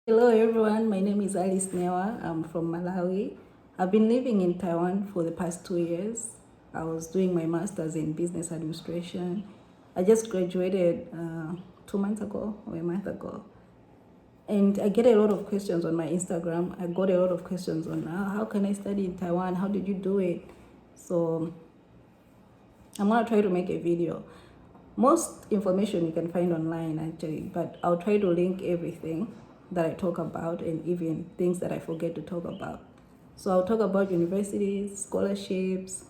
Hello everyone, my name is Alice Newa. I'm from Malawi. I've been living in Taiwan for the past 2 years. I was doing my master's in business administration. I just graduated 2 months ago or a month ago. And I get a lot of questions on my Instagram. I got a lot of questions on how can I study in Taiwan? How did you do it? So I'm gonna try to make a video. Most information you can find online actually, but I'll try to link everything that I talk about and even things that I forget to talk about. So I'll talk about universities, scholarships,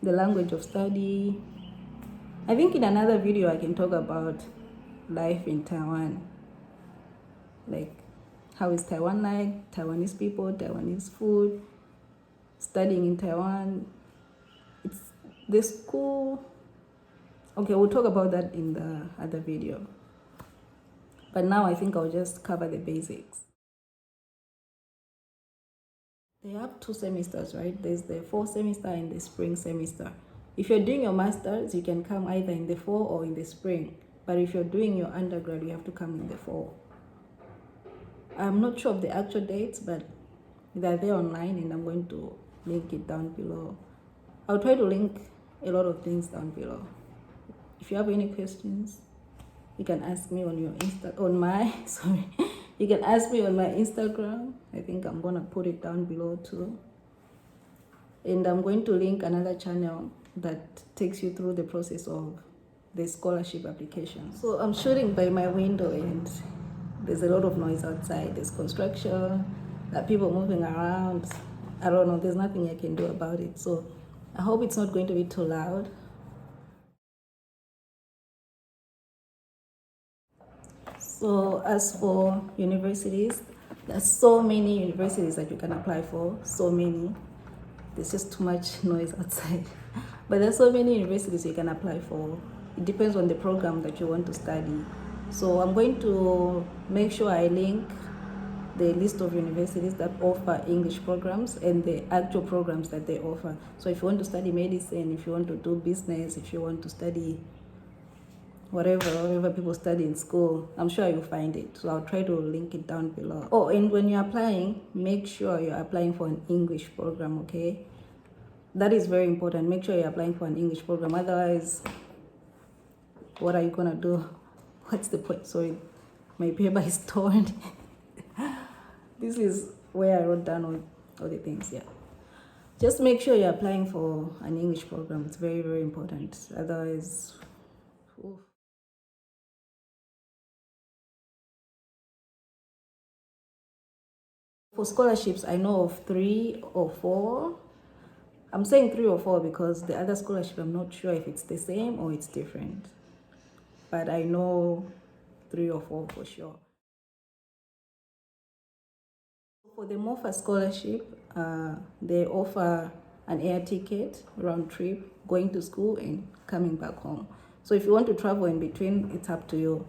the language of study. I think in another video I can talk about life in Taiwan, like how is Taiwan like, Taiwanese people, Taiwanese food, studying in Taiwan. It's the school. Okay, we'll talk about that in the other video. But now I think I'll just cover the basics. They have 2 semesters, right? There's the fall semester and the spring semester. If you're doing your master's, you can come either in the fall or in the spring. But if you're doing your undergrad, you have to come in the fall. I'm not sure of the actual dates, but they're there online and I'm going to link it down below. I'll try to link a lot of things down below. If you have any questions, you can ask me on you can ask me on my Instagram. I think I'm gonna put it down below too. And I'm going to link another channel that takes you through the process of the scholarship application. So I'm shooting by my window and there's a lot of noise outside. There's construction, there are people moving around. I don't know, there's nothing I can do about it. So I hope it's not going to be too loud. So as for universities, there's so many universities that you can apply for, so many. There's just too much noise outside. But there's so many universities you can apply for. It depends on the program that you want to study. So I'm going to make sure I link the list of universities that offer English programs and the actual programs that they offer. So if you want to study medicine, if you want to do business, if you want to study whatever people study in school, I'm sure you'll find it. So I'll try to link it down below. Oh, and when you're applying, make sure you're applying for an English program, okay? That is very important. Make sure you're applying for an English program. Otherwise, what are you gonna do? What's the point? Sorry, my paper is torn. This is where I wrote down all the things, yeah. Just make sure you're applying for an English program. It's very, very important. Otherwise, oof. For scholarships, I know of 3 or 4. I'm saying 3 or 4 because the other scholarship, I'm not sure if it's the same or it's different. But I know 3 or 4 for sure. For the Moa Scholarship, they offer an air ticket, round trip, going to school and coming back home. So if you want to travel in between, it's up to you.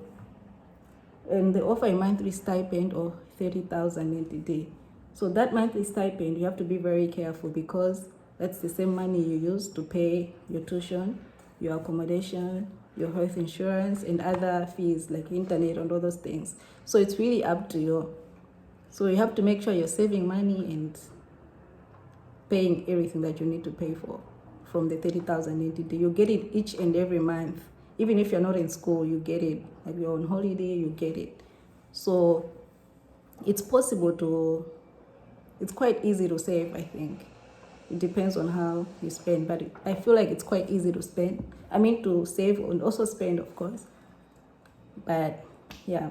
And they offer a monthly stipend of 30,000 NTD. So that monthly stipend, you have to be very careful because that's the same money you use to pay your tuition, your accommodation, your health insurance, and other fees like internet and all those things. So it's really up to you. So you have to make sure you're saving money and paying everything that you need to pay for from the 30,000 NTD. You get it each and every month. Even if you're not in school, you get it. Like you're on holiday, you get it. So it's possible to, it's quite easy to save, I think. It depends on how you spend, but I feel like it's quite easy to spend. I mean, to save and also spend, of course. But yeah.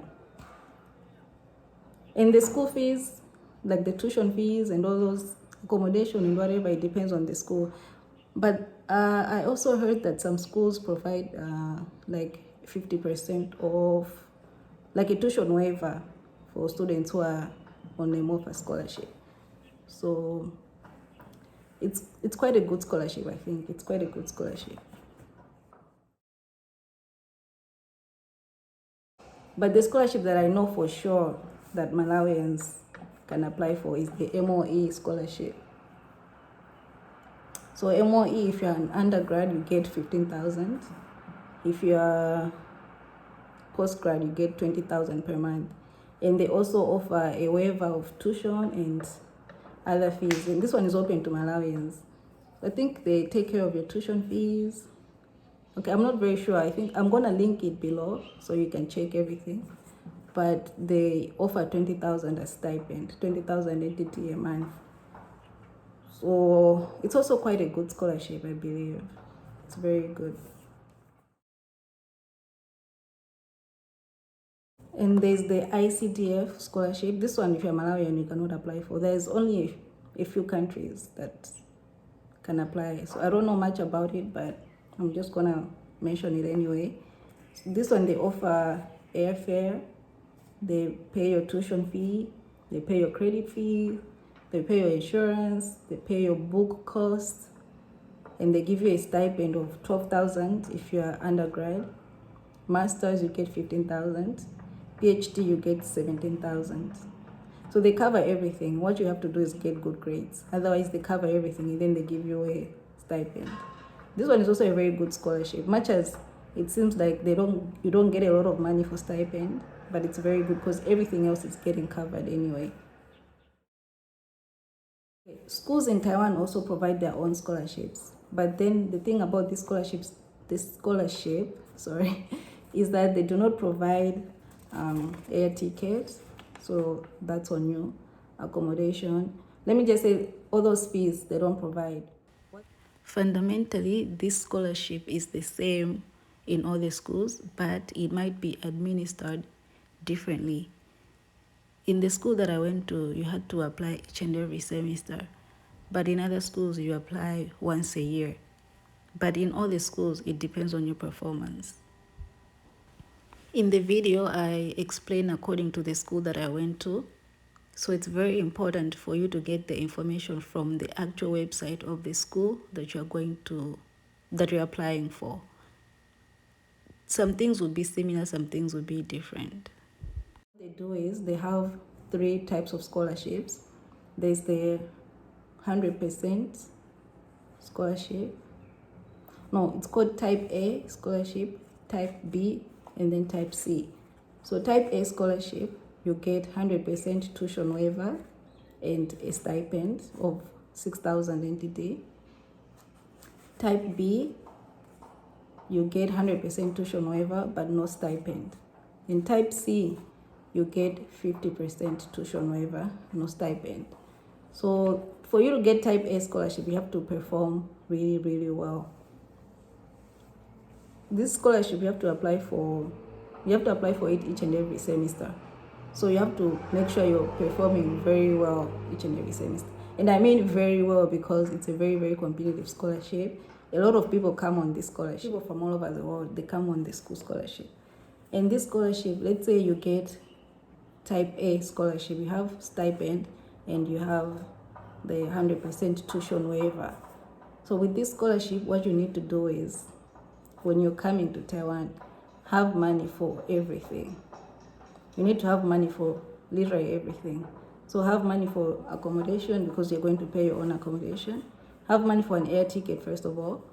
And the school fees, like the tuition fees and all those accommodation and whatever, it depends on the school. But I also heard that some schools provide like 50% off, like a tuition waiver for students who are on a Moa Scholarship. So it's quite a good scholarship, I think. It's quite a good scholarship. But the scholarship that I know for sure that Malawians can apply for is the MOE scholarship. So MOE, if you're an undergrad, you get 15,000. If you're postgrad, you get 20,000 per month. And they also offer a waiver of tuition and other fees. And this one is open to Malawians. I think they take care of your tuition fees. Okay, I'm not very sure. I think I'm gonna link it below so you can check everything. But they offer 20,000 as stipend, 20,000 NTT a month. So it's also quite a good scholarship, I believe. It's very good. And there's the ICDF Scholarship. This one, if you're Malawian, you cannot apply for. There's only a few countries that can apply. So I don't know much about it, but I'm just gonna mention it anyway. This one, they offer airfare, they pay your tuition fee, they pay your credit fee, they pay your insurance, they pay your book cost, and they give you a stipend of 12,000 if you are undergrad. Masters, you get 15,000. PhD, you get 17,000. So they cover everything. What you have to do is get good grades. Otherwise, they cover everything and then they give you a stipend. This one is also a very good scholarship. Much as it seems like you don't get a lot of money for stipend, but it's very good because everything else is getting covered anyway. Schools in Taiwan also provide their own scholarships. But then the thing about this scholarship, is that they do not provide air tickets. So that's on you. Accommodation. Let me just say, all those fees they don't provide. Fundamentally, this scholarship is the same in all the schools, but it might be administered differently. In the school that I went to, you had to apply each and every semester, but in other schools, you apply once a year. But in all the schools, it depends on your performance. In the video, I explain according to the school that I went to. So it's very important for you to get the information from the actual website of the school that you're applying for. Some things will be similar, some things will be different. What they do is they have 3 types of scholarships. There's the 100% scholarship. No, it's called type A scholarship, type B, and then type C. So type A scholarship, you get 100% tuition waiver and a stipend of 6,000 NTD. Type B, you get 100% tuition waiver but no stipend. In type C, you get 50% tuition waiver, no stipend. So for you to get type A scholarship, you have to perform really, really well. This scholarship you have to apply for it each and every semester. So you have to make sure you're performing very well each and every semester. And I mean very well because it's a very, very competitive scholarship. A lot of people come on this scholarship. People from all over the world, they come on the school scholarship. And this scholarship, let's say you get type A scholarship, you have stipend and you have the 100% tuition waiver. So with this scholarship, what you need to do is, when you're coming to Taiwan, have money for everything. You need to have money for literally everything. So have money for accommodation because you're going to pay your own accommodation. Have money for an air ticket, first of all.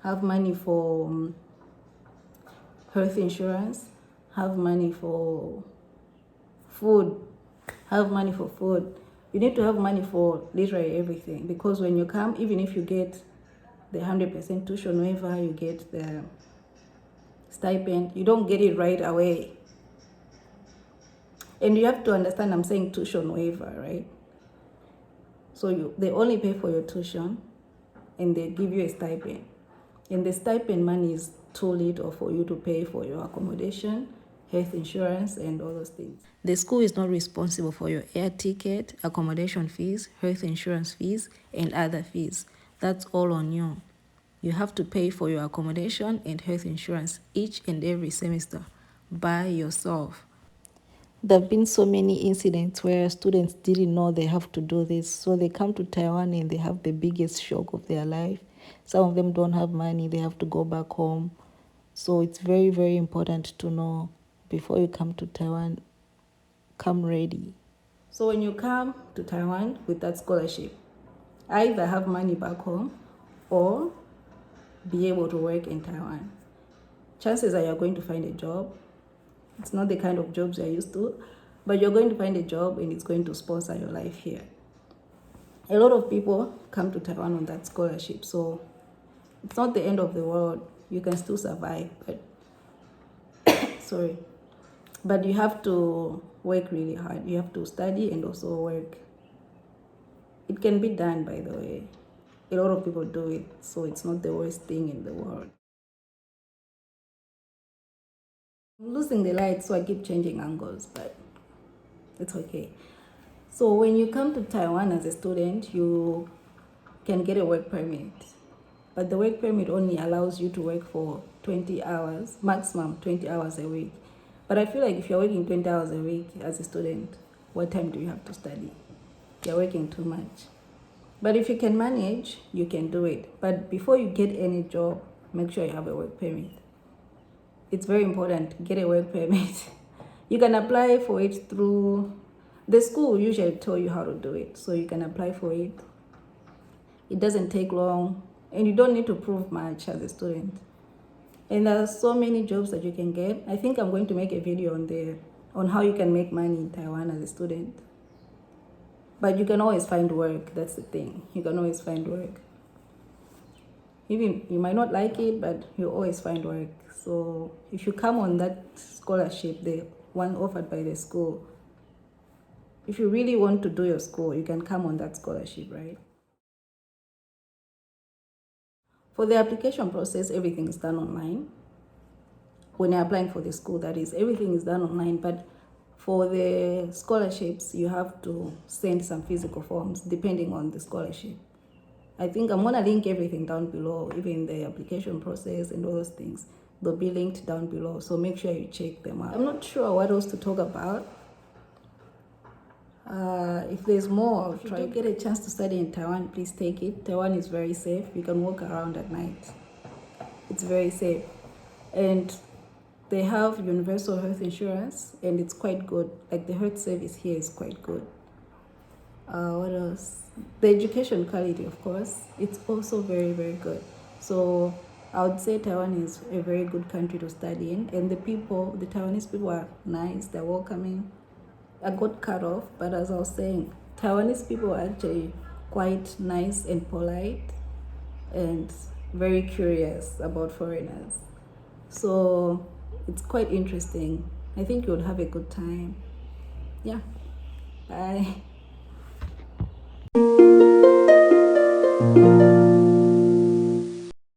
Have money for health insurance. Have money for food. Have money for food. You need to have money for literally everything because when you come, even if you get the 100% tuition waiver, you get the stipend, you don't get it right away. And you have to understand I'm saying tuition waiver, right? So they only pay for your tuition and they give you a stipend. And the stipend money is too little for you to pay for your accommodation, health insurance, and all those things. The school is not responsible for your air ticket, accommodation fees, health insurance fees, and other fees. That's all on you. You have to pay for your accommodation and health insurance each and every semester by yourself. There have been so many incidents where students didn't know they have to do this. So they come to Taiwan and they have the biggest shock of their life. Some of them don't have money. They have to go back home. So it's very, very important to know before you come to Taiwan, come ready. So when you come to Taiwan with that scholarship, either have money back home or be able to work in Taiwan. Chances are you're going to find a job. It's not the kind of jobs you're used to, but you're going to find a job and it's going to sponsor your life here. A lot of people come to Taiwan on that scholarship, so it's not the end of the world. You can still survive, but but you have to work really hard. You have to study and also work. It can be done, by the way. A lot of people do it, so it's not the worst thing in the world. I'm losing the light, so I keep changing angles, but it's okay. So when you come to Taiwan as a student, you can get a work permit, but the work permit only allows you to work for 20 hours, maximum 20 hours a week. But I feel like if you're working 20 hours a week as a student, what time do you have to study? You're working too much. But if you can manage, you can do it. But before you get any job, make sure you have a work permit. It's very important, get a work permit. You can apply for it through, the school will usually tell you how to do it, so you can apply for it. It doesn't take long, and you don't need to prove much as a student. And there are so many jobs that you can get. I think I'm going to make a video on how you can make money in Taiwan as a student. But you can always find work, that's the thing. You can always find work. Even you might not like it, but you always find work. So if you come on that scholarship, the one offered by the school, if you really want to do your school, you can come on that scholarship, right? For the application process, everything is done online. When you're applying for the school, that is, everything is done online. But for the scholarships, you have to send some physical forms depending on the scholarship. I think I'm gonna link everything down below, even the application process and all those things. They'll be linked down below, so make sure you check them out. I'm not sure what else to talk about. If there's more, I'll try. If you get a chance to study in Taiwan, please take it. Taiwan is very safe. You can walk around at night. It's very safe. And they have universal health insurance, and it's quite good. Like, the health service here is quite good. What else? The education quality, of course, it's also very, very good. So I would say Taiwan is a very good country to study in, and the Taiwanese people are nice, they're welcoming. I got cut off, but as I was saying, Taiwanese people are actually quite nice and polite and very curious about foreigners. So it's quite interesting. I think you would have a good time. Yeah. Bye.